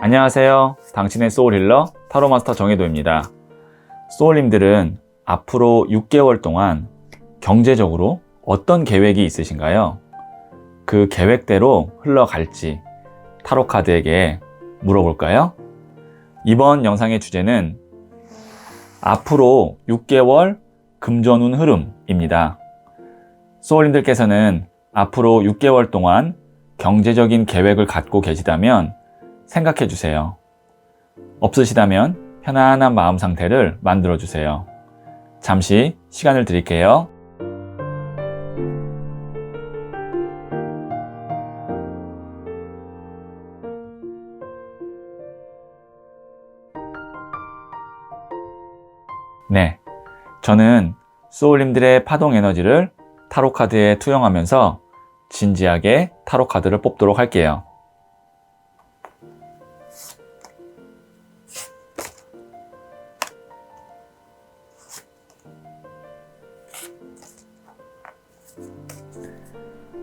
안녕하세요. 당신의 소울힐러 타로마스터 정혜도입니다. 소울님들은 앞으로 6개월 동안 경제적으로 어떤 계획이 있으신가요? 그 계획대로 흘러갈지 타로카드에게 물어볼까요? 이번 영상의 주제는 앞으로 6개월 금전운 흐름입니다. 소울님들께서는 앞으로 6개월 동안 경제적인 계획을 갖고 계시다면 생각해 주세요. 없으시다면 편안한 마음 상태를 만들어 주세요. 잠시 시간을 드릴게요. 네, 저는 소울님들의 파동 에너지를 타로카드에 투영하면서 진지하게 타로카드를 뽑도록 할게요.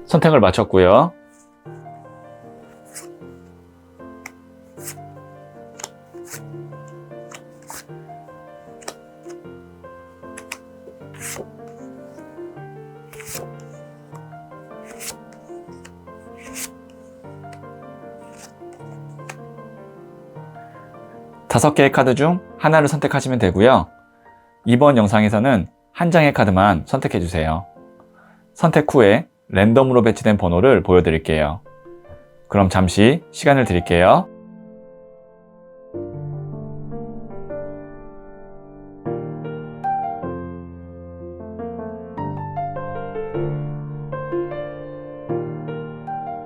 선택을 마쳤고요. 다섯 개의 카드 중 하나를 선택하시면 되고요. 이번 영상에서는 한 장의 카드만 선택해 주세요. 선택 후에 랜덤으로 배치된 번호를 보여드릴게요. 그럼 잠시 시간을 드릴게요.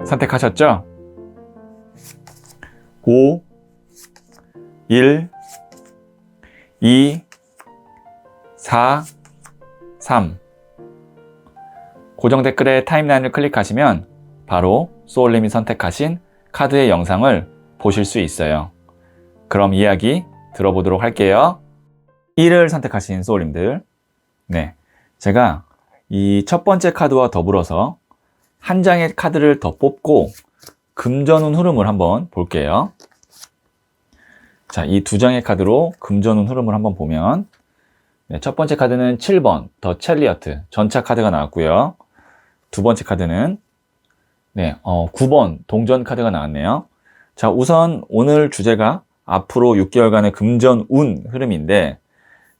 선택하셨죠? 5, 1, 2, 4, 3. 고정 댓글에 타임라인을 클릭하시면 바로 소울님이 선택하신 카드의 영상을 보실 수 있어요. 그럼 이야기 들어보도록 할게요. 1을 선택하신 소울님들. 네, 제가 이 첫 번째 카드와 더불어서 한 장의 카드를 더 뽑고 금전운 흐름을 한번 볼게요. 자, 이 두 장의 카드로 금전운 흐름을 한번 보면 네, 첫 번째 카드는 7번 더 첼리어트 전차 카드가 나왔고요. 두 번째 카드는 9번 동전 카드가 나왔네요. 자, 우선 오늘 주제가 앞으로 6개월간의 금전운 흐름인데,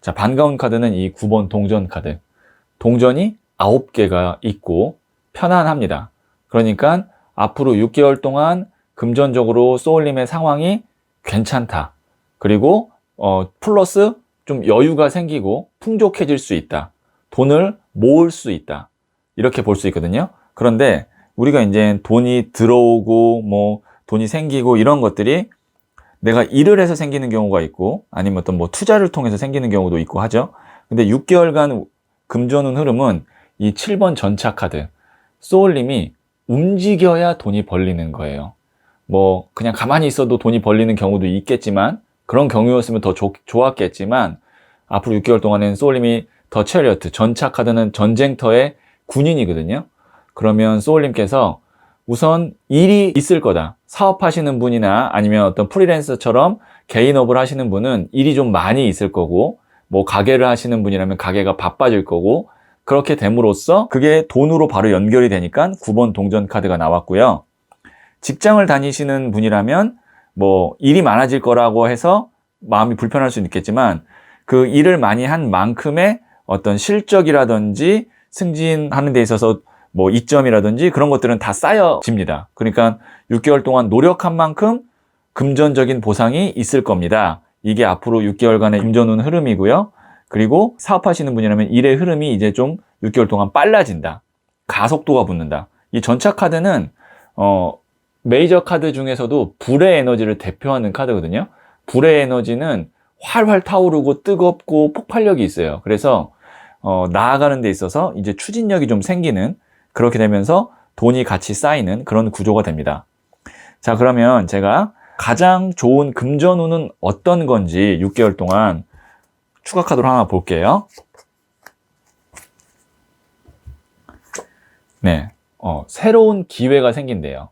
자, 반가운 카드는 이 9번 동전 카드. 동전이 9개가 있고 편안합니다. 그러니까 앞으로 6개월 동안 금전적으로 소울님의 상황이 괜찮다. 그리고 플러스 좀 여유가 생기고 풍족해질 수 있다. 돈을 모을 수 있다. 이렇게 볼 수 있거든요. 그런데 우리가 이제 돈이 들어오고 돈이 생기고 이런 것들이 내가 일을 해서 생기는 경우가 있고 아니면 어떤 투자를 통해서 생기는 경우도 있고 하죠. 근데 6개월간 금전운 흐름은 이 7번 전차 카드 소울님이 움직여야 돈이 벌리는 거예요. 그냥 가만히 있어도 돈이 벌리는 경우도 있겠지만 그런 경우였으면 더 좋았겠지만 앞으로 6개월 동안은 소울님이 더 체리어트 전차 카드는 전쟁터의 군인이거든요. 그러면 소울님께서 우선 일이 있을 거다. 사업하시는 분이나 아니면 어떤 프리랜서처럼 개인업을 하시는 분은 일이 좀 많이 있을 거고 가게를 하시는 분이라면 가게가 바빠질 거고 그렇게 됨으로써 그게 돈으로 바로 연결이 되니까 9번 동전 카드가 나왔고요. 직장을 다니시는 분이라면 일이 많아질 거라고 해서 마음이 불편할 수는 있겠지만 그 일을 많이 한 만큼의 어떤 실적이라든지 승진하는 데 있어서 이점이라든지 그런 것들은 다 쌓여집니다. 그러니까 6개월 동안 노력한 만큼 금전적인 보상이 있을 겁니다. 이게 앞으로 6개월간의 금전운 흐름이고요. 그리고 사업하시는 분이라면 일의 흐름이 이제 좀 6개월 동안 빨라진다. 가속도가 붙는다. 이 전차 카드는 메이저 카드 중에서도 불의 에너지를 대표하는 카드거든요. 불의 에너지는 활활 타오르고 뜨겁고 폭발력이 있어요. 그래서 나아가는 데 있어서 이제 추진력이 좀 생기는 그렇게 되면서 돈이 같이 쌓이는 그런 구조가 됩니다. 자, 그러면 제가 가장 좋은 금전운은 어떤 건지 6개월 동안 추가 카드로 하나 볼게요. 네, 새로운 기회가 생긴대요.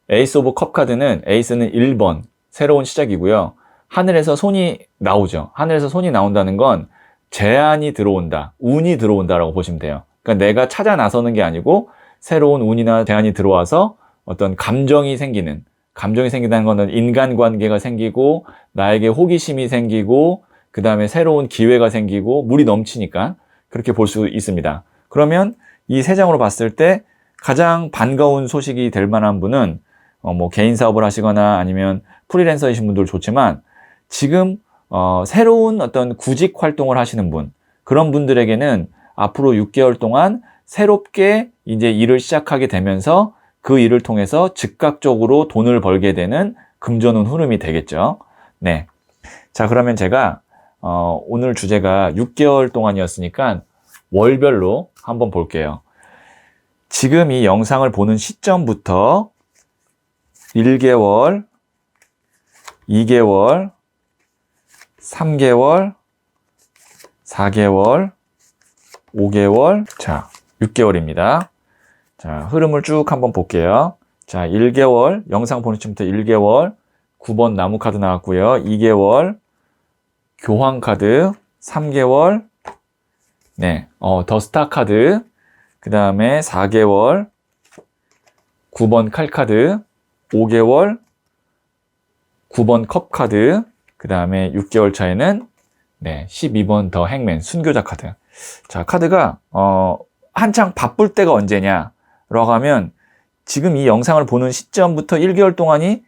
에이스 오브 컵 카드는 에이스는 1번, 새로운 시작이고요. 하늘에서 손이 나오죠. 하늘에서 손이 나온다는 건 재앙이 들어온다, 운이 들어온다라고 보시면 돼요. 그러니까 내가 찾아 나서는 게 아니고 새로운 운이나 재앙이 들어와서 어떤 감정이 생긴다는 것은 인간관계가 생기고 나에게 호기심이 생기고 그 다음에 새로운 기회가 생기고 물이 넘치니까 그렇게 볼 수 있습니다. 그러면 이 세 장으로 봤을 때 가장 반가운 소식이 될 만한 분은 뭐 개인 사업을 하시거나 아니면 프리랜서이신 분들 좋지만 지금 새로운 어떤 구직 활동을 하시는 분, 그런 분들에게는 앞으로 6개월 동안 새롭게 이제 일을 시작하게 되면서 그 일을 통해서 즉각적으로 돈을 벌게 되는 금전운 흐름이 되겠죠. 네. 자, 그러면 제가 오늘 주제가 6개월 동안이었으니까 월별로 한번 볼게요. 지금 이 영상을 보는 시점부터 1개월, 2개월, 3개월, 4개월, 5개월, 자, 6개월입니다. 자, 흐름을 쭉 한번 볼게요. 자, 1개월, 영상 보는 시점부터 1개월, 9번 나무 카드 나왔고요. 2개월, 교황 카드, 3개월, 네, 더 스타 카드, 그 다음에 4개월, 9번 칼 카드, 5개월, 9번 컵 카드, 그 다음에 6개월 차에는 네, 12번 더 행맨, 순교자 카드. 자, 카드가 한창 바쁠 때가 언제냐라고 하면 지금 이 영상을 보는 시점부터 1개월 동안이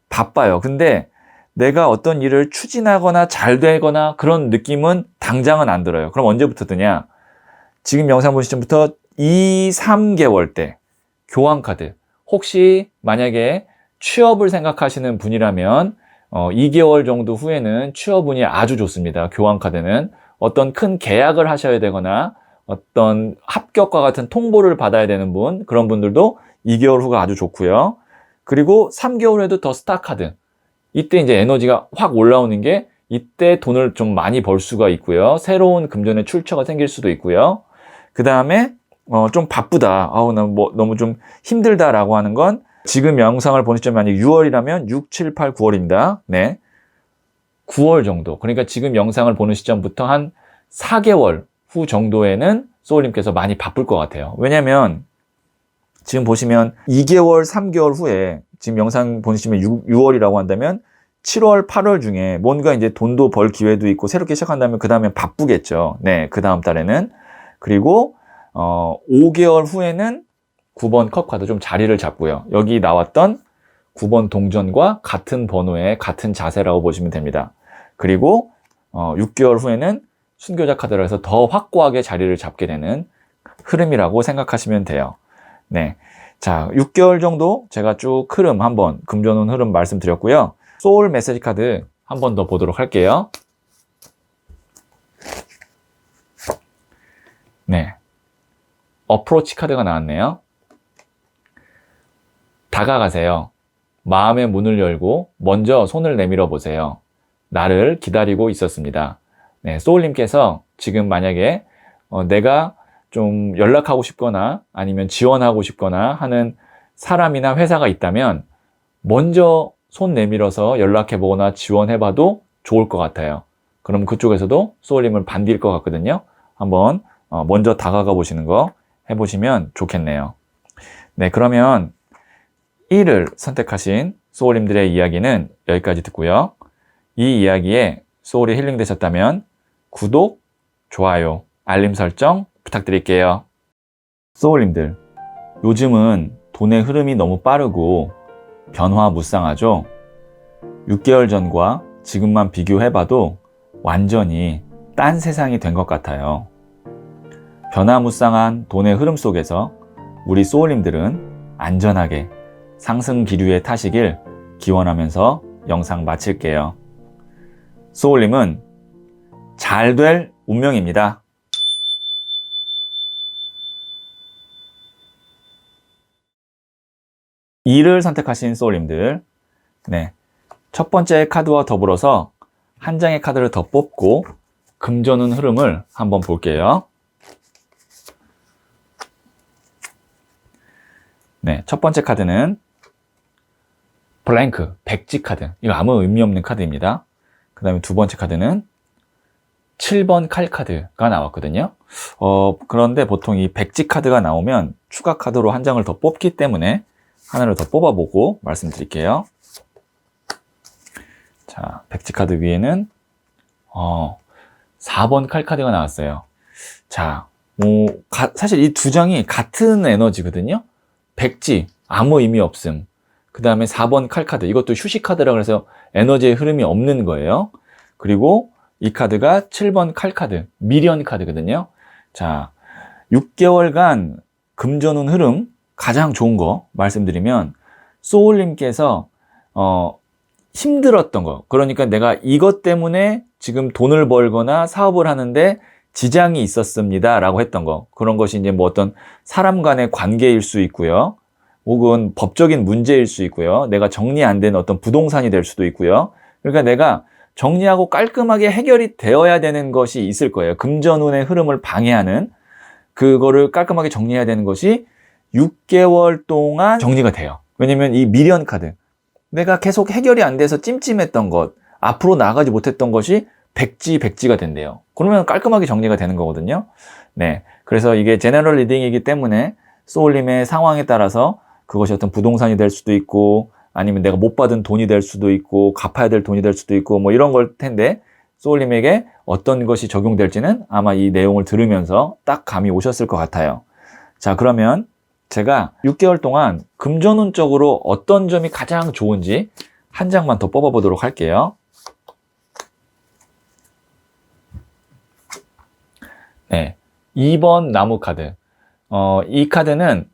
바빠요. 근데 내가 어떤 일을 추진하거나 잘 되거나 그런 느낌은 당장은 안 들어요. 그럼 언제부터 드냐? 지금 영상 보는 시점부터 2, 3개월 때 교환 카드. 혹시 만약에 취업을 생각하시는 분이라면 2개월 정도 후에는 취업운이 아주 좋습니다. 교환 카드는 어떤 큰 계약을 하셔야 되거나 어떤 합격과 같은 통보를 받아야 되는 분, 그런 분들도 2개월 후가 아주 좋고요. 그리고 3개월 후에도 더 스타 카드. 이때 이제 에너지가 확 올라오는 게 이때 돈을 좀 많이 벌 수가 있고요. 새로운 금전의 출처가 생길 수도 있고요. 그 다음에 좀 바쁘다. 나 뭐 너무 좀 힘들다라고 하는 건 지금 영상을 보는 시점이 만약 6월이라면 6, 7, 8, 9월입니다. 네. 9월 정도. 그러니까 지금 영상을 보는 시점부터 한 4개월 후 정도에는 소울님께서 많이 바쁠 것 같아요. 왜냐면 지금 보시면 2개월, 3개월 후에 지금 영상 보시면 6월이라고 한다면 7월, 8월 중에 뭔가 이제 돈도 벌 기회도 있고 새롭게 시작한다면 그 다음에 바쁘겠죠. 네, 그 다음 달에는. 그리고 5개월 후에는 9번 컵 카드 좀 자리를 잡고요. 여기 나왔던 9번 동전과 같은 번호의 같은 자세라고 보시면 됩니다. 그리고 6개월 후에는 순교자 카드라 해서 더 확고하게 자리를 잡게 되는 흐름이라고 생각하시면 돼요. 네. 자, 6개월 정도 제가 쭉 흐름 한번, 금전운 흐름 말씀드렸고요. 소울 메시지 카드 한 번 더 보도록 할게요. 네. 어프로치 카드가 나왔네요. 다가가세요. 마음의 문을 열고 먼저 손을 내밀어 보세요. 나를 기다리고 있었습니다. 네, 소울님께서 지금 만약에 내가 좀 연락하고 싶거나 아니면 지원하고 싶거나 하는 사람이나 회사가 있다면 먼저 손 내밀어서 연락해보거나 지원해봐도 좋을 것 같아요. 그럼 그쪽에서도 소울님을 반길 것 같거든요. 한번 먼저 다가가 보시는 거 해보시면 좋겠네요. 네, 그러면 1을 선택하신 소울님들의 이야기는 여기까지 듣고요. 이 이야기에 소울이 힐링되셨다면 구독, 좋아요, 알림 설정 부탁드릴게요. 소울님들, 요즘은 돈의 흐름이 너무 빠르고 변화무쌍하죠? 6개월 전과 지금만 비교해봐도 완전히 딴 세상이 된 것 같아요. 변화무쌍한 돈의 흐름 속에서 우리 소울님들은 안전하게 상승 기류에 타시길 기원하면서 영상 마칠게요. 소울님은 잘 될 운명입니다. 이를 선택하신 소울님들, 네, 첫 번째 카드와 더불어서 한 장의 카드를 더 뽑고 금전운 흐름을 한번 볼게요. 네, 첫 번째 카드는 블랭크, 백지 카드. 이거 아무 의미 없는 카드입니다. 그 다음에 두 번째 카드는 7번 칼 카드가 나왔거든요. 그런데 보통 이 백지 카드가 나오면 추가 카드로 한 장을 더 뽑기 때문에 하나를 더 뽑아보고 말씀드릴게요. 자, 백지 카드 위에는 4번 칼 카드가 나왔어요. 자, 사실 이 두 장이 같은 에너지거든요. 백지, 아무 의미 없음. 그 다음에 4번 칼 카드, 이것도 휴식 카드라 그래서 에너지의 흐름이 없는 거예요. 그리고 이 카드가 7번 칼 카드, 미련 카드거든요. 자, 6개월간 금전운 흐름 가장 좋은 거 말씀드리면 소울님께서 힘들었던 거, 그러니까 내가 이것 때문에 지금 돈을 벌거나 사업을 하는데 지장이 있었습니다 라고 했던 거, 그런 것이 이제 뭐 어떤 사람 간의 관계일 수 있고요, 혹은 법적인 문제일 수 있고요, 내가 정리 안 된 어떤 부동산이 될 수도 있고요. 그러니까 내가 정리하고 깔끔하게 해결이 되어야 되는 것이 있을 거예요. 금전운의 흐름을 방해하는 그거를 깔끔하게 정리해야 되는 것이 6개월 동안 정리가 돼요. 왜냐면 이 미련 카드, 내가 계속 해결이 안 돼서 찜찜했던 것, 앞으로 나가지 못했던 것이 백지가 된대요. 그러면 깔끔하게 정리가 되는 거거든요. 네, 그래서 이게 제너럴 리딩이기 때문에 소울님의 상황에 따라서 그것이 어떤 부동산이 될 수도 있고, 아니면 내가 못 받은 돈이 될 수도 있고, 갚아야 될 돈이 될 수도 있고, 뭐 이런 걸 텐데, 소울님에게 어떤 것이 적용될지는 아마 이 내용을 들으면서 딱 감이 오셨을 것 같아요. 자, 그러면 제가 6개월 동안 금전운적으로 어떤 점이 가장 좋은지 한 장만 더 뽑아보도록 할게요. 네, 2번 나무 카드. 이 카드는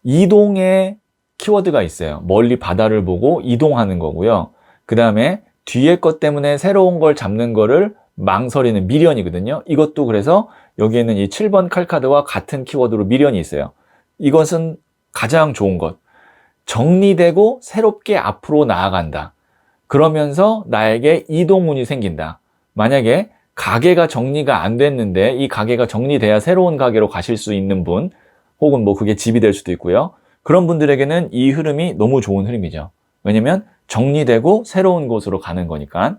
이동의 키워드가 있어요. 멀리 바다를 보고 이동하는 거고요. 그 다음에 뒤에 것 때문에 새로운 걸 잡는 거를 망설이는 미련이거든요. 이것도 그래서 여기에는 이 7번 칼 카드와 같은 키워드로 미련이 있어요. 이것은 가장 좋은 것. 정리되고 새롭게 앞으로 나아간다. 그러면서 나에게 이동운이 생긴다. 만약에 가게가 정리가 안 됐는데 이 가게가 정리돼야 새로운 가게로 가실 수 있는 분, 혹은 뭐 그게 집이 될 수도 있고요. 그런 분들에게는 이 흐름이 너무 좋은 흐름이죠. 왜냐면 정리되고 새로운 곳으로 가는 거니까.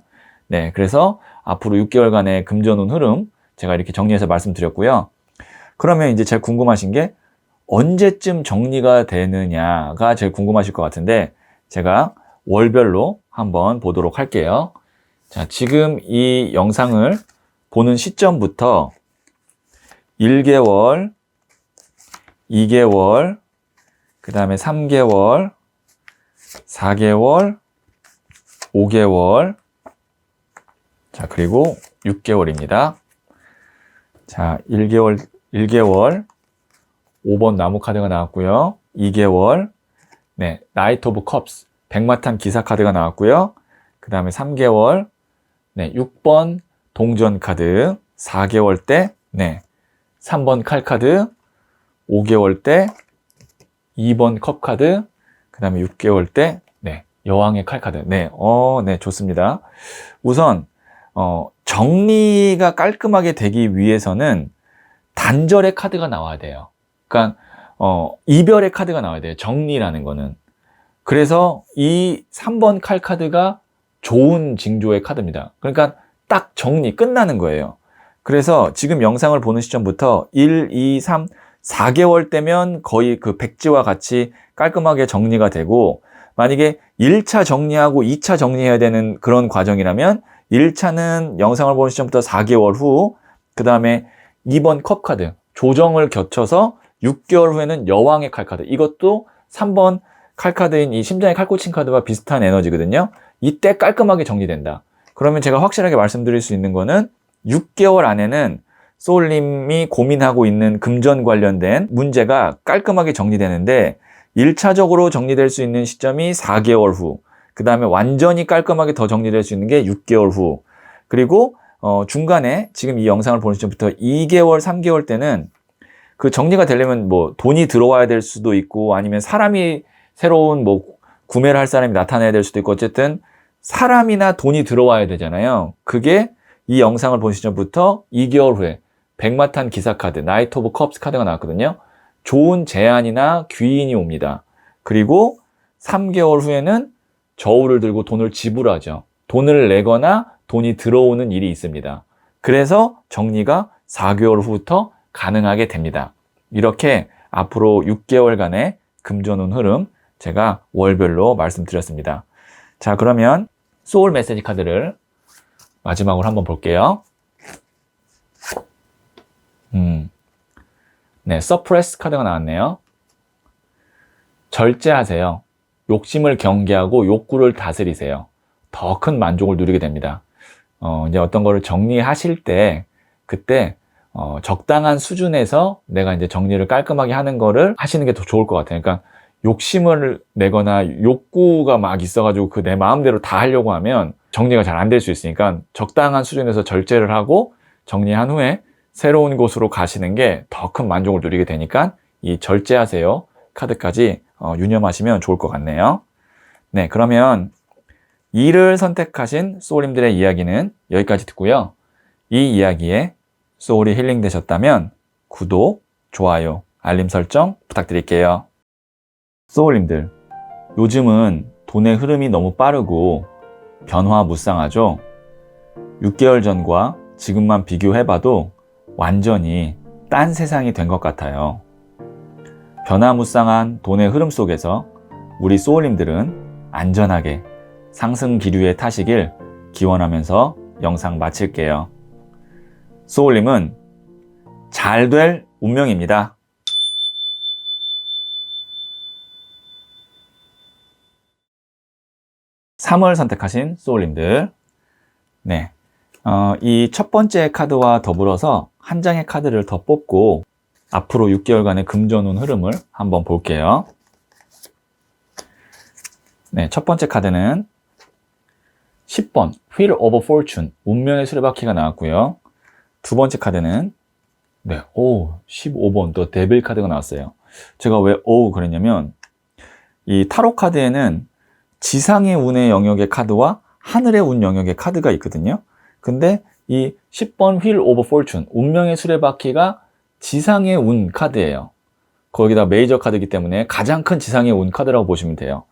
네, 그래서 앞으로 6개월간의 금전운 흐름 제가 이렇게 정리해서 말씀드렸고요. 그러면 이제 제일 궁금하신 게 언제쯤 정리가 되느냐가 제일 궁금하실 것 같은데, 제가 월별로 한번 보도록 할게요. 자, 지금 이 영상을 보는 시점부터 1개월, 2개월, 그 다음에 3개월, 4개월, 5개월, 자, 그리고 6개월입니다. 자, 1개월, 5번 나무 카드가 나왔고요. 2개월, 네, 나이트 오브 컵스, 백마탄 기사 카드가 나왔고요. 그 다음에 3개월, 네, 6번 동전 카드, 4개월 때, 네, 3번 칼 카드, 5개월 때 2번 컵 카드, 그 다음에 6개월 때, 네, 여왕의 칼 카드. 네, 네, 좋습니다. 우선, 정리가 깔끔하게 되기 위해서는 단절의 카드가 나와야 돼요. 그러니까, 이별의 카드가 나와야 돼요. 정리라는 거는. 그래서 이 3번 칼 카드가 좋은 징조의 카드입니다. 그러니까 딱 정리, 끝나는 거예요. 그래서 지금 영상을 보는 시점부터 1, 2, 3, 4개월 때면 거의 그 백지와 같이 깔끔하게 정리가 되고, 만약에 1차 정리하고 2차 정리해야 되는 그런 과정이라면 1차는 영상을 보는 시점부터 4개월 후, 그 다음에 2번 컵 카드, 조정을 거쳐서 6개월 후에는 여왕의 칼 카드, 이것도 3번 칼 카드인 이 심장의 칼꽂힌 카드와 비슷한 에너지거든요. 이때 깔끔하게 정리된다. 그러면 제가 확실하게 말씀드릴 수 있는 거는 6개월 안에는 소울님이 고민하고 있는 금전 관련된 문제가 깔끔하게 정리되는데, 1차적으로 정리될 수 있는 시점이 4개월 후, 그 다음에 완전히 깔끔하게 더 정리될 수 있는 게 6개월 후, 그리고 중간에 지금 이 영상을 보는 시점부터 2개월, 3개월 때는 그 정리가 되려면 뭐 돈이 들어와야 될 수도 있고, 아니면 사람이 새로운 뭐 구매를 할 사람이 나타나야 될 수도 있고, 어쨌든 사람이나 돈이 들어와야 되잖아요. 그게 이 영상을 보는 시점부터 2개월 후에 백마탄 기사 카드, 나이트 오브 컵스 카드가 나왔거든요. 좋은 제안이나 귀인이 옵니다. 그리고 3개월 후에는 저울을 들고 돈을 지불하죠. 돈을 내거나 돈이 들어오는 일이 있습니다. 그래서 정리가 4개월 후부터 가능하게 됩니다. 이렇게 앞으로 6개월간의 금전운 흐름 제가 월별로 말씀드렸습니다. 자, 그러면 소울 메시지 카드를 마지막으로 한번 볼게요. 네, 서프레스 카드가 나왔네요. 절제하세요. 욕심을 경계하고 욕구를 다스리세요. 더 큰 만족을 누리게 됩니다. 이제 어떤 거를 정리하실 때, 그때, 적당한 수준에서 내가 이제 정리를 깔끔하게 하는 거를 하시는 게 더 좋을 것 같아요. 그러니까 욕심을 내거나 욕구가 막 있어가지고 그 내 마음대로 다 하려고 하면 정리가 잘 안 될 수 있으니까 적당한 수준에서 절제를 하고 정리한 후에 새로운 곳으로 가시는 게 더 큰 만족을 누리게 되니까 이 절제하세요 카드까지 유념하시면 좋을 것 같네요. 네, 그러면 2를 선택하신 소울님들의 이야기는 여기까지 듣고요. 이 이야기에 소울이 힐링 되셨다면 구독, 좋아요, 알림 설정 부탁드릴게요. 소울님들, 요즘은 돈의 흐름이 너무 빠르고 변화무쌍하죠? 6개월 전과 지금만 비교해봐도 완전히 딴 세상이 된 것 같아요. 변화무쌍한 돈의 흐름 속에서 우리 소울님들은 안전하게 상승 기류에 타시길 기원하면서 영상 마칠게요. 소울님은 잘 될 운명입니다. 3을 선택하신 소울님들, 네, 이 첫 번째 카드와 더불어서 한 장의 카드를 더 뽑고 앞으로 6개월간의 금전운 흐름을 한번 볼게요. 네, 첫 번째 카드는 10번 Wheel of Fortune, 운명의 수레바퀴가 나왔고요. 두 번째 카드는 15번 또 데빌 카드가 나왔어요. 제가 왜 그랬냐면 이 타로 카드에는 지상의 운의 영역의 카드와 하늘의 운 영역의 카드가 있거든요. 근데 이 10번 Wheel of Fortune, 운명의 수레바퀴가 지상의 운 카드예요. 거기다 메이저 카드이기 때문에 가장 큰 지상의 운 카드라고 보시면 돼요.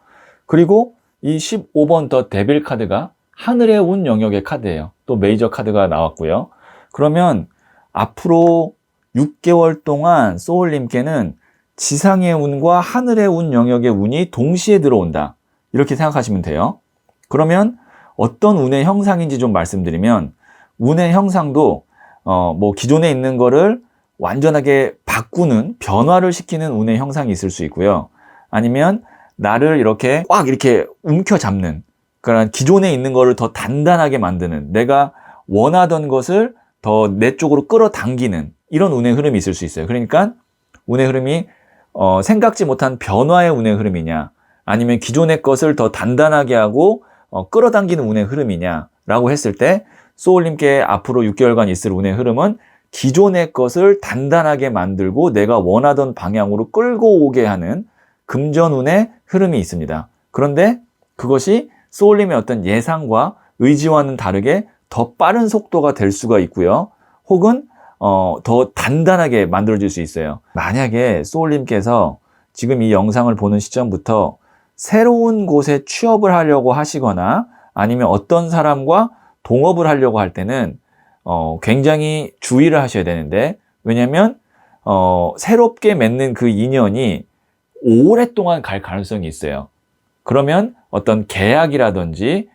그리고 이 15번 더 데빌 카드가 하늘의 운 영역의 카드예요. 또 메이저 카드가 나왔고요. 그러면 앞으로 6개월 동안 소울님께는 지상의 운과 하늘의 운 영역의 운이 동시에 들어온다. 이렇게 생각하시면 돼요. 그러면 어떤 운의 형상인지 좀 말씀드리면, 운의 형상도 기존에 있는 거를 완전하게 바꾸는, 변화를 시키는 운의 형상이 있을 수 있고요. 아니면 나를 이렇게 꽉 이렇게 움켜잡는, 그러니까 기존에 있는 거를 더 단단하게 만드는, 내가 원하던 것을 더 내 쪽으로 끌어당기는 이런 운의 흐름이 있을 수 있어요. 그러니까 운의 흐름이 생각지 못한 변화의 운의 흐름이냐, 아니면 기존의 것을 더 단단하게 하고 끌어당기는 운의 흐름이냐라고 했을 때, 소울님께 앞으로 6개월간 있을 운의 흐름은 기존의 것을 단단하게 만들고 내가 원하던 방향으로 끌고 오게 하는 금전운의 흐름이 있습니다. 그런데 그것이 소울님의 어떤 예상과 의지와는 다르게 더 빠른 속도가 될 수가 있고요. 혹은 더 단단하게 만들어질 수 있어요. 만약에 소울님께서 지금 이 영상을 보는 시점부터 새로운 곳에 취업을 하려고 하시거나 아니면 어떤 사람과 동업을 하려고 할 때는 굉장히 주의를 하셔야 되는데, 왜냐면 새롭게 맺는 그 인연이 오랫동안 갈 가능성이 있어요. 그러면 어떤 계약이라든지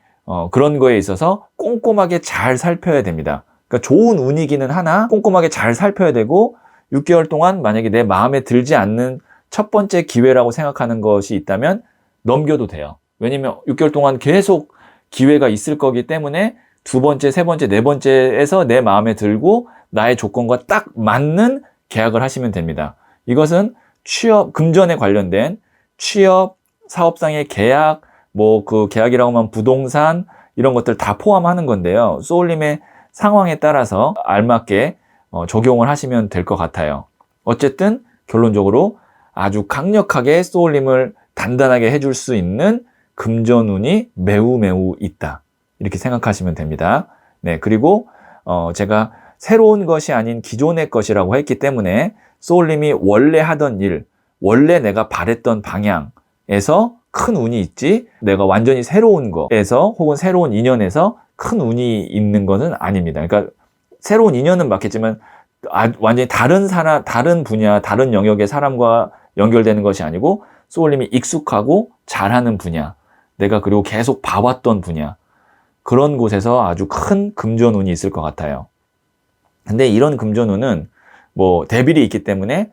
그런 거에 있어서 꼼꼼하게 잘 살펴야 됩니다. 그러니까 좋은 운이기는 하나 꼼꼼하게 잘 살펴야 되고, 6개월 동안 만약에 내 마음에 들지 않는 첫 번째 기회라고 생각하는 것이 있다면 넘겨도 돼요. 왜냐면 6개월 동안 계속 기회가 있을 거기 때문에 두 번째, 세 번째, 네 번째에서 내 마음에 들고 나의 조건과 딱 맞는 계약을 하시면 됩니다. 이것은 취업, 금전에 관련된 취업, 사업상의 계약, 그 계약이라고 하면 부동산, 이런 것들 다 포함하는 건데요. 소울님의 상황에 따라서 알맞게 적용을 하시면 될 것 같아요. 어쨌든 결론적으로 아주 강력하게 소울님을 단단하게 해줄 수 있는 금전운이 매우 매우 있다. 이렇게 생각하시면 됩니다. 네, 그리고 제가 새로운 것이 아닌 기존의 것이라고 했기 때문에 소울님이 원래 하던 일, 원래 내가 바랬던 방향에서 큰 운이 있지 내가 완전히 새로운 거에서 혹은 새로운 인연에서 큰 운이 있는 것은 아닙니다. 그러니까 새로운 인연은 맞겠지만 완전히 다른 사람, 다른 분야, 다른 영역의 사람과 연결되는 것이 아니고 소울님이 익숙하고 잘하는 분야, 내가 그리고 계속 봐왔던 분야, 그런 곳에서 아주 큰 금전운이 있을 것 같아요. 근데 이런 금전운은 뭐 대빌이 있기 때문에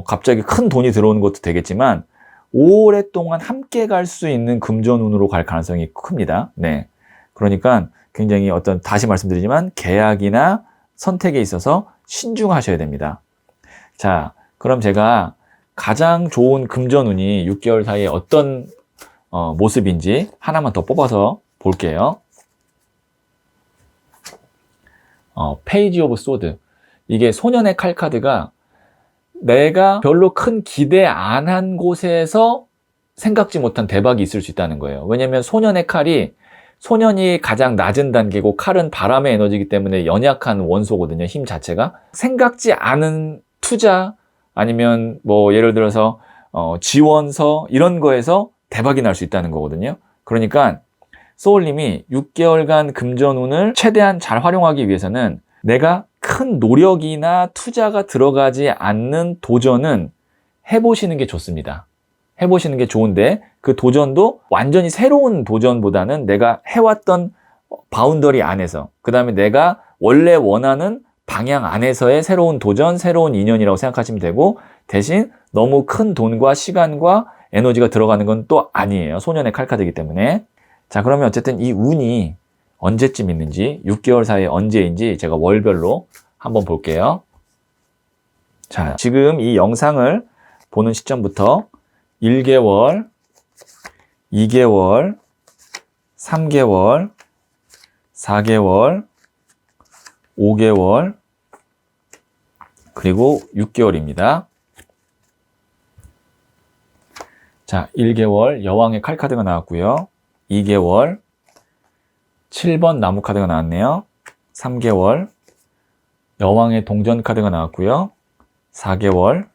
갑자기 큰 돈이 들어오는 것도 되겠지만 오랫동안 함께 갈 수 있는 금전운으로 갈 가능성이 큽니다. 네. 그러니까 굉장히 다시 말씀드리지만 계약이나 선택에 있어서 신중하셔야 됩니다. 자, 그럼 제가 가장 좋은 금전운이 6개월 사이에 어떤 모습인지 하나만 더 뽑아서 볼게요. 페이지 오브 소드. 이게 소년의 칼 카드가 내가 별로 큰 기대 안 한 곳에서 생각지 못한 대박이 있을 수 있다는 거예요. 왜냐면 소년의 칼이 소년이 가장 낮은 단계고 칼은 바람의 에너지이기 때문에 연약한 원소거든요. 힘 자체가. 생각지 않은 투자 아니면 뭐 예를 들어서 지원서 이런 거에서 대박이 날 수 있다는 거거든요. 그러니까 소울님이 6개월간 금전운을 최대한 잘 활용하기 위해서는 내가 큰 노력이나 투자가 들어가지 않는 도전은 해보시는 게 좋습니다. 해보시는 게 좋은데 그 도전도 완전히 새로운 도전보다는 내가 해왔던 바운더리 안에서, 그 다음에 내가 원래 원하는 방향 안에서의 새로운 도전, 새로운 인연이라고 생각하시면 되고, 대신 너무 큰 돈과 시간과 에너지가 들어가는 건 또 아니에요. 소년의 칼카드이기 때문에. 자, 그러면 어쨌든 이 운이 언제쯤 있는지, 6개월 사이에 언제인지 제가 월별로 한번 볼게요. 자, 지금 이 영상을 보는 시점부터 1개월, 2개월, 3개월, 4개월, 5개월, 그리고 6개월입니다. 자, 1개월 여왕의 칼 카드가 나왔고요. 2개월 7번 나무 카드가 나왔네요. 3개월 여왕의 동전 카드가 나왔고요. 4개월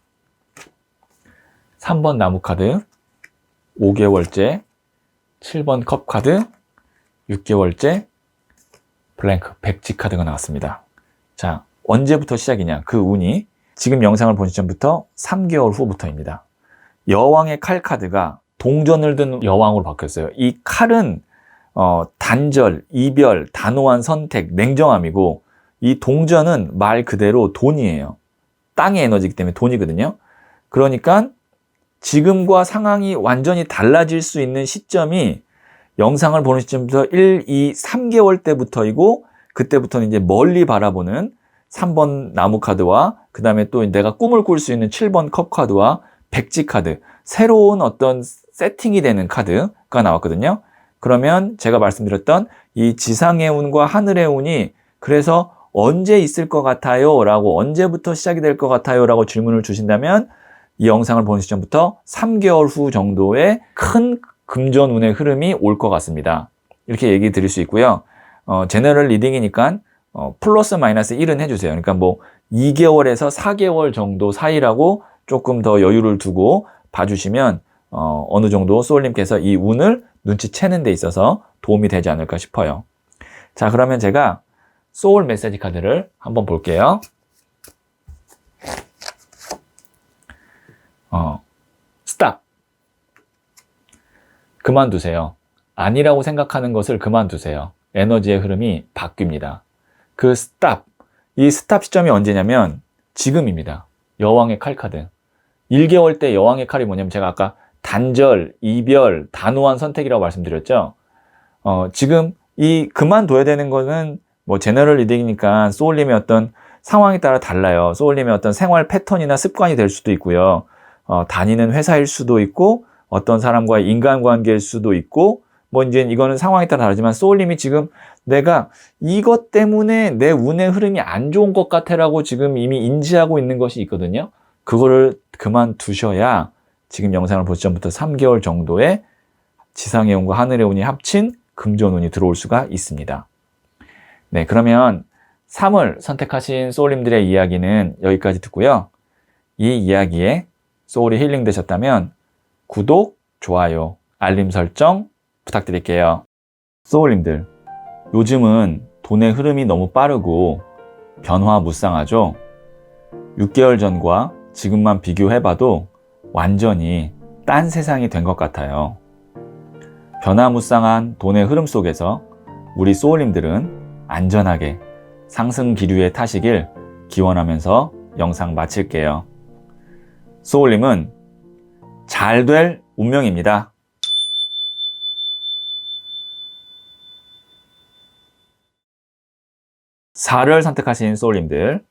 3번 나무 카드, 5개월째 7번 컵 카드, 6개월째 블랭크 백지 카드가 나왔습니다. 자, 언제부터 시작이냐? 그 운이 지금 영상을 본 시점부터 3개월 후부터입니다. 여왕의 칼 카드가 동전을 든 여왕으로 바뀌었어요. 이 칼은 단절, 이별, 단호한 선택, 냉정함이고, 이 동전은 말 그대로 돈이에요. 땅의 에너지이기 때문에 돈이거든요. 그러니까 지금과 상황이 완전히 달라질 수 있는 시점이 영상을 보는 시점부터 1, 2, 3개월 때부터이고, 그때부터는 이제 멀리 바라보는 3번 나무 카드와 그 다음에 또 내가 꿈을 꿀 수 있는 7번 컵 카드와 백지 카드, 새로운 어떤 세팅이 되는 카드가 나왔거든요. 그러면 제가 말씀드렸던 이 지상의 운과 하늘의 운이 그래서 언제 있을 것 같아요? 라고, 언제부터 시작이 될 것 같아요? 라고 질문을 주신다면 이 영상을 보는 시점부터 3개월 후 정도의 큰 금전운의 흐름이 올 것 같습니다. 이렇게 얘기 드릴 수 있고요. 제너럴 리딩이니까 플러스 마이너스 1은 해주세요. 그러니까 뭐 2개월에서 4개월 정도 사이라고 조금 더 여유를 두고 봐주시면 어느 정도 소울님께서 이 운을 눈치채는 데 있어서 도움이 되지 않을까 싶어요. 자, 그러면 제가 소울 메시지 카드를 한번 볼게요. 스탑. 그만두세요. 아니라고 생각하는 것을 그만두세요. 에너지의 흐름이 바뀝니다. 그 스탑, 이 스탑 시점이 언제냐면 지금입니다. 여왕의 칼 카드. 1개월 때 여왕의 칼이 뭐냐면 제가 아까 단절, 이별, 단호한 선택이라고 말씀드렸죠. 지금 이 그만둬야 되는 거는 뭐 제너럴 리딩이니까 소울님의 어떤 상황에 따라 달라요. 소울님의 어떤 생활 패턴이나 습관이 될 수도 있고요. 다니는 회사일 수도 있고 어떤 사람과의 인간관계일 수도 있고 뭐 이제 이거는 상황에 따라 다르지만 소울님이 지금 내가 이것 때문에 내 운의 흐름이 안 좋은 것 같아라고 지금 이미 인지하고 있는 것이 있거든요. 그거를 그만두셔야 지금 영상을 보시 전부터 3개월 정도의 지상의 운과 하늘의 운이 합친 금전운이 들어올 수가 있습니다. 네, 그러면 3을 선택하신 소울님들의 이야기는 여기까지 듣고요. 이 이야기에 소울이 힐링 되셨다면 구독, 좋아요, 알림 설정 부탁드릴게요. 소울님들, 요즘은 돈의 흐름이 너무 빠르고 변화무쌍하죠? 6개월 전과 지금만 비교해봐도 완전히 딴 세상이 된 것 같아요. 변화무쌍한 돈의 흐름 속에서 우리 소울님들은 안전하게 상승 기류에 타시길 기원하면서 영상 마칠게요. 소울님은 잘 될 운명입니다. 4를 선택하신 소울님들,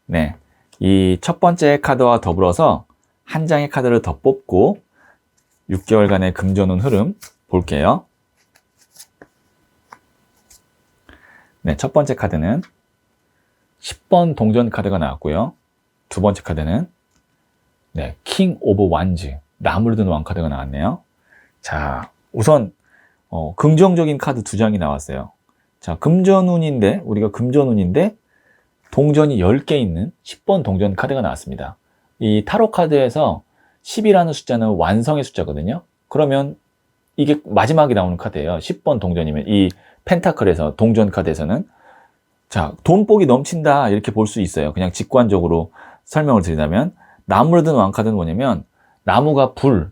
네, 이 첫 번째 카드와 더불어서 한 장의 카드를 더 뽑고 6개월간의 금전운 흐름 볼게요. 네, 첫 번째 카드는 10번 동전 카드가 나왔고요. 두 번째 카드는 네, 킹 오브 완즈, 나무를 든 왕 카드가 나왔네요. 자, 우선 긍정적인 카드 두 장이 나왔어요. 자, 우리가 금전운인데 동전이 10개 있는 10번 동전 카드가 나왔습니다. 이 타로 카드에서 10이라는 숫자는 완성의 숫자거든요. 그러면 이게 마지막에 나오는 카드예요. 10번 동전이면 이 펜타클에서 동전 카드에서는 자, 돈복이 넘친다 이렇게 볼 수 있어요. 그냥 직관적으로 설명을 드리자면 나무를 든 왕 카드는 뭐냐면 나무가 불,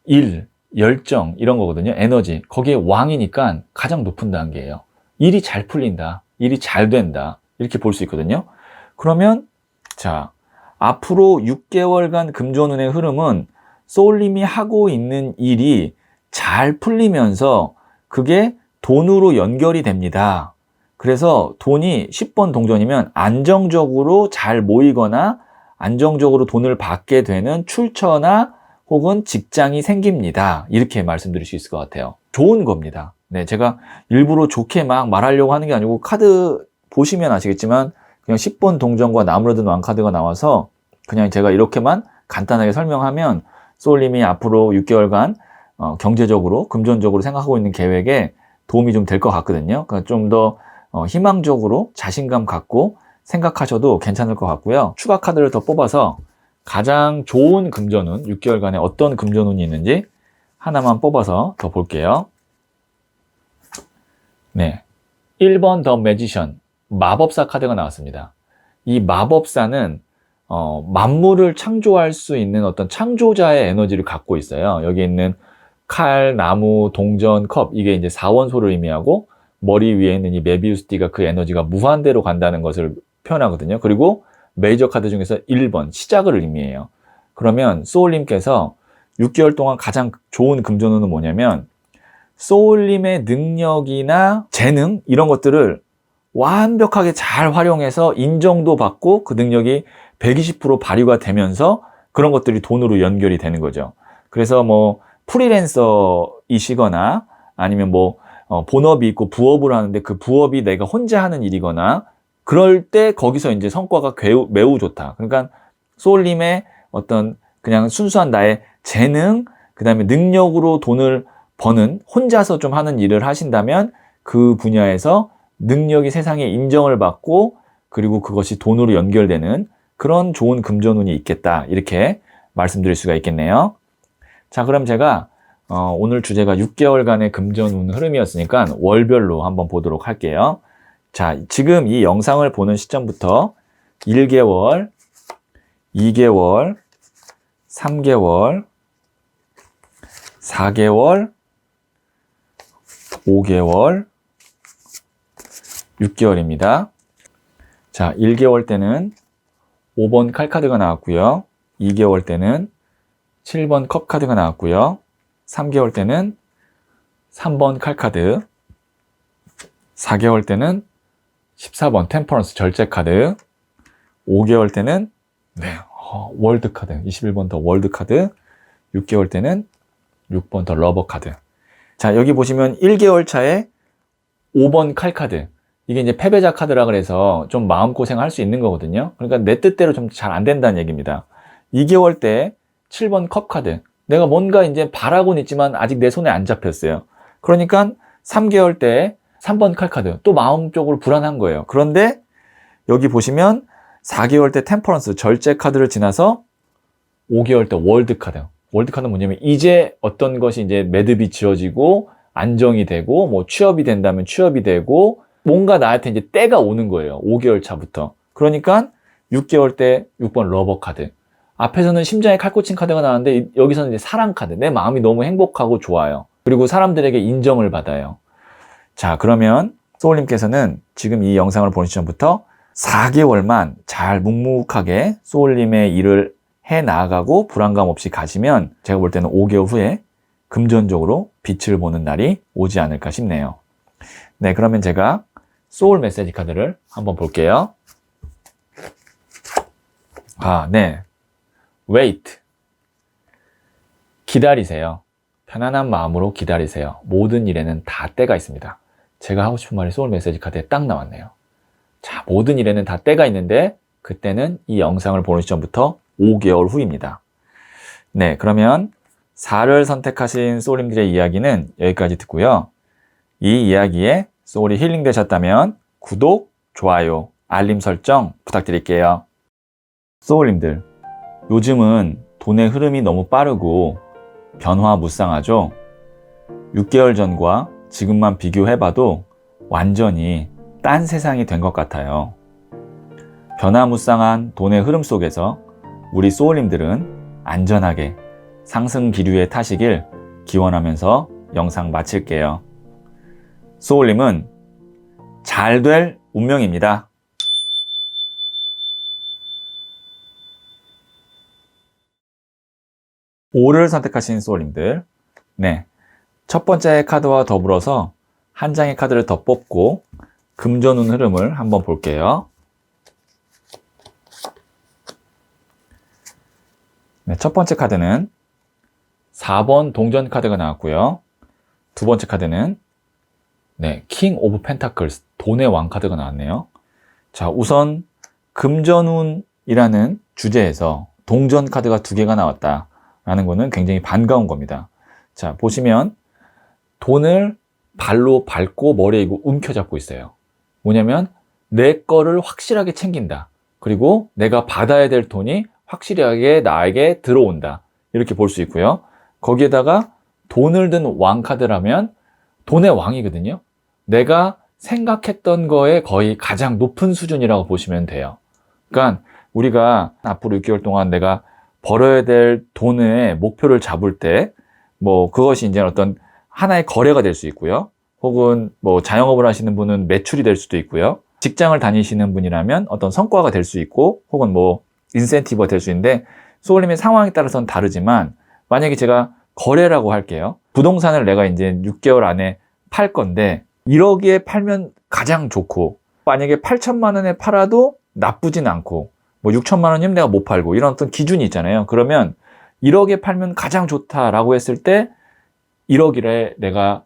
일, 열정 이런 거거든요. 에너지. 거기에 왕이니까 가장 높은 단계예요. 일이 잘 풀린다. 일이 잘 된다. 이렇게 볼 수 있거든요. 그러면 자, 앞으로 6개월간 금전운의 흐름은 소울님이 하고 있는 일이 잘 풀리면서 그게 돈으로 연결이 됩니다. 그래서 돈이 10번 동전이면 안정적으로 잘 모이거나 안정적으로 돈을 받게 되는 출처나 혹은 직장이 생깁니다. 이렇게 말씀드릴 수 있을 것 같아요. 좋은 겁니다. 네, 제가 일부러 좋게 막 말하려고 하는 게 아니고 카드 보시면 아시겠지만 그냥 10번 동전과 나무를 든 왕 카드가 나와서 그냥 제가 이렇게만 간단하게 설명하면 소울님이 앞으로 6개월간 경제적으로, 금전적으로 생각하고 있는 계획에 도움이 좀 될 것 같거든요. 그러니까 좀 더 희망적으로 자신감 갖고 생각하셔도 괜찮을 것 같고요. 추가 카드를 더 뽑아서 가장 좋은 금전운, 6개월간에 어떤 금전운이 있는지 하나만 뽑아서 더 볼게요. 네, 1번 더 매지션, 마법사 카드가 나왔습니다. 이 마법사는 만물을 창조할 수 있는 어떤 창조자의 에너지를 갖고 있어요. 여기 있는 칼, 나무, 동전, 컵, 이게 이제 사원소를 의미하고 머리 위에 있는 이 메비우스 띠가 그 에너지가 무한대로 간다는 것을 표현하거든요. 그리고 메이저 카드 중에서 1번, 시작을 의미해요. 그러면 소울님께서 6개월 동안 가장 좋은 금전운은 뭐냐면 소울님의 능력이나 재능 이런 것들을 완벽하게 잘 활용해서 인정도 받고 그 능력이 120% 발휘가 되면서 그런 것들이 돈으로 연결이 되는 거죠. 그래서 뭐 프리랜서이시거나 아니면 뭐 본업이 있고 부업을 하는데 그 부업이 내가 혼자 하는 일이거나 그럴 때 거기서 이제 성과가 매우 좋다. 그러니까 소울님의 어떤 그냥 순수한 나의 재능, 그 다음에 능력으로 돈을 버는 혼자서 좀 하는 일을 하신다면 그 분야에서 능력이 세상에 인정을 받고 그리고 그것이 돈으로 연결되는 그런 좋은 금전운이 있겠다. 이렇게 말씀드릴 수가 있겠네요. 자, 그럼 제가 오늘 주제가 6개월간의 금전운 흐름이었으니까 월별로 한번 보도록 할게요. 자, 지금 이 영상을 보는 시점부터 1개월, 2개월, 3개월, 4개월, 5개월, 6개월입니다. 자, 1개월 때는 5번 칼카드가 나왔고요. 2개월 때는 7번 컵카드가 나왔고요. 3개월 때는 3번 칼카드, 4개월 때는 14번 템퍼런스 절제카드, 5개월 때는 월드카드, 21번 더 월드카드, 6개월 때는 6번 더 러버카드. 자, 여기 보시면 1개월 차에 5번 칼카드. 이게 이제 패배자 카드라 그래서 좀 마음고생 할 수 있는 거거든요. 그러니까 내 뜻대로 좀 잘 안 된다는 얘기입니다. 2개월 때 7번 컵카드. 내가 뭔가 이제 바라고는 있지만 아직 내 손에 안 잡혔어요. 그러니까 3개월 때 3번 칼카드. 또 마음적으로 불안한 거예요. 그런데 여기 보시면 4개월 때 템퍼런스 절제 카드를 지나서 5개월 때 월드 카드. 월드카드는 뭐냐면 이제 어떤 것이 이제 매듭이 지어지고 안정이 되고 뭐 취업이 된다면 취업이 되고 뭔가 나한테 이제 때가 오는 거예요. 5개월 차부터. 그러니까 6개월 때 6번 러버 카드. 앞에서는 심장에 칼 꽂힌 카드가 나왔는데 여기서는 이제 사랑 카드. 내 마음이 너무 행복하고 좋아요. 그리고 사람들에게 인정을 받아요. 자, 그러면 소울님께서는 지금 이 영상을 보는 시점부터 4개월만 잘 묵묵하게 소울님의 일을 해 나아가고 불안감 없이 가시면 제가 볼 때는 5개월 후에 금전적으로 빛을 보는 날이 오지 않을까 싶네요. 네, 그러면 제가 소울 메시지 카드를 한번 볼게요. 네. wait. 기다리세요. 편안한 마음으로 기다리세요. 모든 일에는 다 때가 있습니다. 제가 하고 싶은 말이 소울 메시지 카드에 딱 나왔네요. 자, 모든 일에는 다 때가 있는데 그때는 이 영상을 보는 시점부터 5개월 후입니다. 네, 그러면 4를 선택하신 소울님들의 이야기는 여기까지 듣고요. 이 이야기에 소울이 힐링 되셨다면 구독, 좋아요, 알림 설정 부탁드릴게요. 소울님들, 요즘은 돈의 흐름이 너무 빠르고 변화무쌍하죠? 6개월 전과 지금만 비교해봐도 완전히 딴 세상이 된 것 같아요. 변화무쌍한 돈의 흐름 속에서 우리 소울님들은 안전하게 상승 기류에 타시길 기원하면서 영상 마칠게요. 소울님은 잘 될 운명입니다. 5를 선택하신 소울님들, 네, 첫 번째 카드와 더불어서 한 장의 카드를 더 뽑고 금전운 흐름을 한번 볼게요. 네, 첫 번째 카드는 4번 동전 카드가 나왔고요. 두 번째 카드는 킹 오브 펜타클스, 돈의 왕 카드가 나왔네요. 자, 우선 금전운이라는 주제에서 동전 카드가 2개가 나왔다라는 거는 굉장히 반가운 겁니다. 자, 보시면 돈을 발로 밟고 머리에 움켜잡고 있어요. 뭐냐면 내 거를 확실하게 챙긴다. 그리고 내가 받아야 될 돈이 확실하게 나에게 들어온다. 이렇게 볼 수 있고요. 거기에다가 돈을 든 왕 카드라면 돈의 왕이거든요. 내가 생각했던 거에 거의 가장 높은 수준이라고 보시면 돼요. 그러니까 우리가 앞으로 6개월 동안 내가 벌어야 될 돈의 목표를 잡을 때 뭐 그것이 이제 어떤 하나의 거래가 될 수 있고요. 혹은 뭐 자영업을 하시는 분은 매출이 될 수도 있고요. 직장을 다니시는 분이라면 어떤 성과가 될 수 있고 혹은 뭐 인센티브가 될 수 있는데 소울님의 상황에 따라서는 다르지만 만약에 제가 거래라고 할게요. 부동산을 내가 이제 6개월 안에 팔 건데 1억에 팔면 가장 좋고 만약에 8천만 원에 팔아도 나쁘진 않고 뭐 6천만 원이면 내가 못 팔고 이런 어떤 기준이 있잖아요. 그러면 1억에 팔면 가장 좋다라고 했을 때 1억에 내가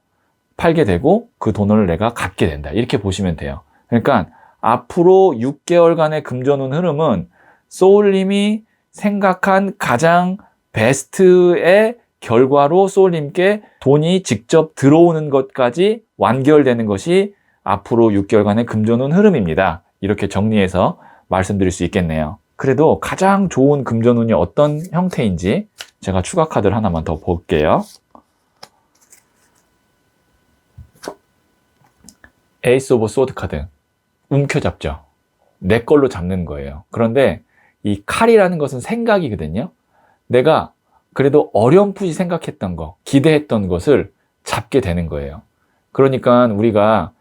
팔게 되고 그 돈을 내가 갖게 된다. 이렇게 보시면 돼요. 그러니까 앞으로 6개월간의 금전운 흐름은 소울님이 생각한 가장 베스트의 결과로 소울님께 돈이 직접 들어오는 것까지 완결되는 것이 앞으로 6개월간의 금전운 흐름입니다. 이렇게 정리해서 말씀드릴 수 있겠네요. 그래도 가장 좋은 금전운이 어떤 형태인지 제가 추가 카드를 하나만 더 볼게요. 에이스 오브 소드 카드. 움켜잡죠. 내 걸로 잡는 거예요. 그런데 이 칼이라는 것은 생각이거든요. 내가 그래도 어렴풋이 생각했던 거, 기대했던 것을 잡게 되는 거예요. 그러니까 우리가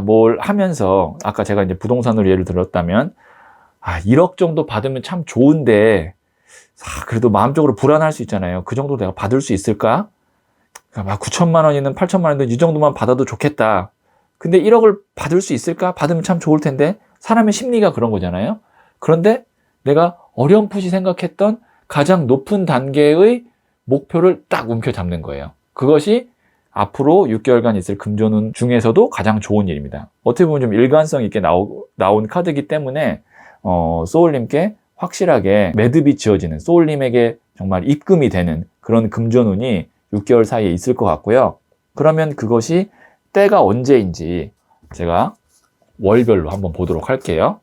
뭘 하면서 아까 제가 이제 부동산으로 예를 들었다면 1억 정도 받으면 참 좋은데 그래도 마음적으로 불안할 수 있잖아요. 그 정도 내가 받을 수 있을까? 막 9천만 원이든 8천만 원이든 이 정도만 받아도 좋겠다. 근데 1억을 받을 수 있을까? 받으면 참 좋을 텐데 사람의 심리가 그런 거잖아요. 그런데 내가 어렴풋이 생각했던 가장 높은 단계의 목표를 딱 움켜잡는 거예요. 그것이 앞으로 6개월간 있을 금전운 중에서도 가장 좋은 일입니다. 어떻게 보면 좀 일관성 있게 나온 카드이기 때문에 소울님께 확실하게 매듭이 지어지는, 소울님에게 정말 입금이 되는 그런 금전운이 6개월 사이에 있을 것 같고요. 그러면 그것이 때가 언제인지 제가 월별로 한번 보도록 할게요.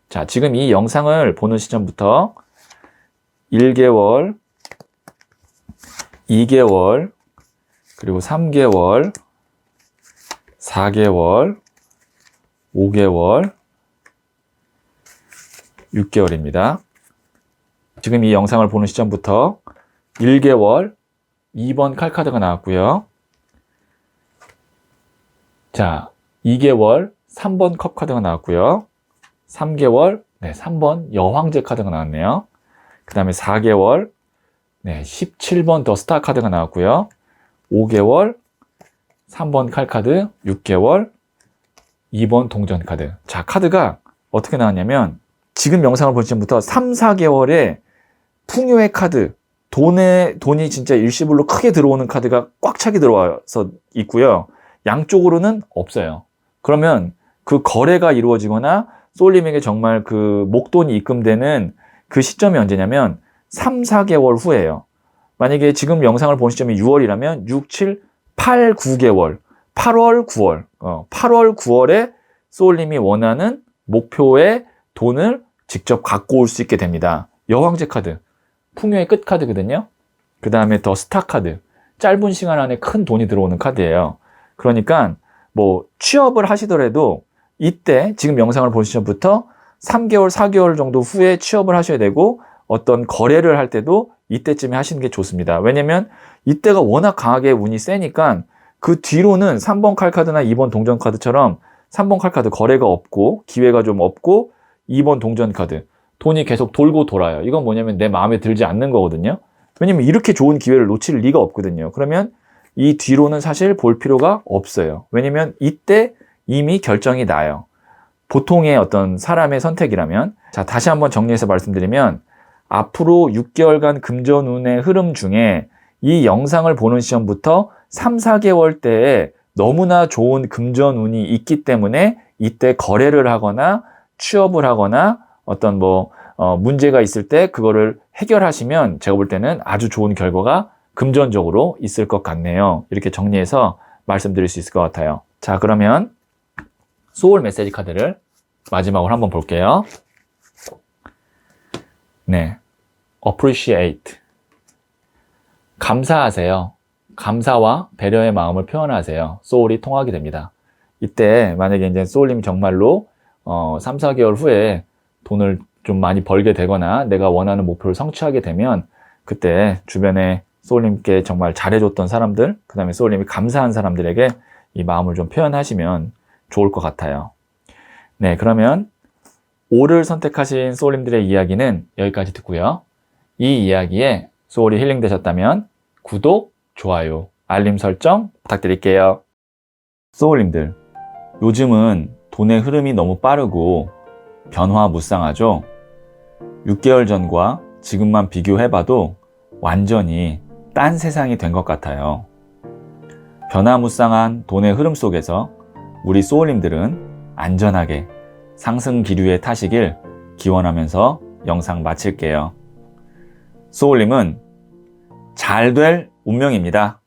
자, 지금 이 영상을 보는 시점부터 1개월, 2개월, 그리고 3개월, 4개월, 5개월, 6개월입니다. 지금 이 영상을 보는 시점부터 1개월 2번 칼카드가 나왔고요. 자, 2개월 3번 컵 카드가 나왔고요. 3개월 3번 여황제 카드가 나왔네요. 그 다음에 4개월 17번 더 스타 카드가 나왔고요. 5개월 3번 칼카드, 6개월 2번 동전 카드. 자, 카드가 어떻게 나왔냐면 지금 영상을 본 시점부터 3, 4개월에 풍요의 카드, 돈이 진짜 일시불로 크게 들어오는 카드가 꽉 차게 들어와서 있고요. 양쪽으로는 없어요. 그러면 그 거래가 이루어지거나 소울님에게 정말 그 목돈이 입금되는 그 시점이 언제냐면 3, 4개월 후예요. 만약에 지금 영상을 본 시점이 6월이라면 6, 7, 8, 9개월, 8월, 9월, 8월, 9월에 소울님이 원하는 목표의 돈을 직접 갖고 올 수 있게 됩니다. 여황제 카드, 풍요의 끝 카드거든요. 그 다음에 더 스타 카드, 짧은 시간 안에 큰 돈이 들어오는 카드예요. 그러니까 뭐 취업을 하시더라도 이때 지금 영상을 보시면부터 3개월, 4개월 정도 후에 취업을 하셔야 되고 어떤 거래를 할 때도 이때쯤에 하시는 게 좋습니다. 왜냐면 이때가 워낙 강하게 운이 세니까 그 뒤로는 3번 칼카드나 2번 동전 카드처럼 3번 칼카드 거래가 없고 기회가 좀 없고 2번 동전 카드 돈이 계속 돌고 돌아요. 이건 뭐냐면 내 마음에 들지 않는 거거든요. 왜냐면 이렇게 좋은 기회를 놓칠 리가 없거든요. 그러면 이 뒤로는 사실 볼 필요가 없어요. 왜냐면 이때 이미 결정이 나요. 보통의 어떤 사람의 선택이라면. 자, 다시 한번 정리해서 말씀드리면 앞으로 6개월간 금전운의 흐름 중에 이 영상을 보는 시점부터 3, 4개월 때에 너무나 좋은 금전운이 있기 때문에 이때 거래를 하거나 취업을 하거나 어떤 문제가 있을 때 그거를 해결하시면 제가 볼 때는 아주 좋은 결과가 금전적으로 있을 것 같네요. 이렇게 정리해서 말씀드릴 수 있을 것 같아요. 자, 그러면 소울 메시지 카드를 마지막으로 한번 볼게요. 네, appreciate. 감사하세요. 감사와 배려의 마음을 표현하세요. 소울이 통하게 됩니다. 이때 만약에 이제 소울님이 정말로 3, 4개월 후에 돈을 좀 많이 벌게 되거나 내가 원하는 목표를 성취하게 되면 그때 주변에 소울님께 정말 잘해줬던 사람들, 그 다음에 소울님이 감사한 사람들에게 이 마음을 좀 표현하시면 좋을 것 같아요. 네, 그러면 5를 선택하신 소울님들의 이야기는 여기까지 듣고요. 이 이야기에 소울이 힐링되셨다면 구독, 좋아요, 알림 설정 부탁드릴게요. 소울님들, 요즘은 돈의 흐름이 너무 빠르고 변화무쌍하죠? 6개월 전과 지금만 비교해봐도 완전히 딴 세상이 된 것 같아요. 변화무쌍한 돈의 흐름 속에서 우리 소울님들은 안전하게 상승 기류에 타시길 기원하면서 영상 마칠게요. 소울님은 잘 될 운명입니다.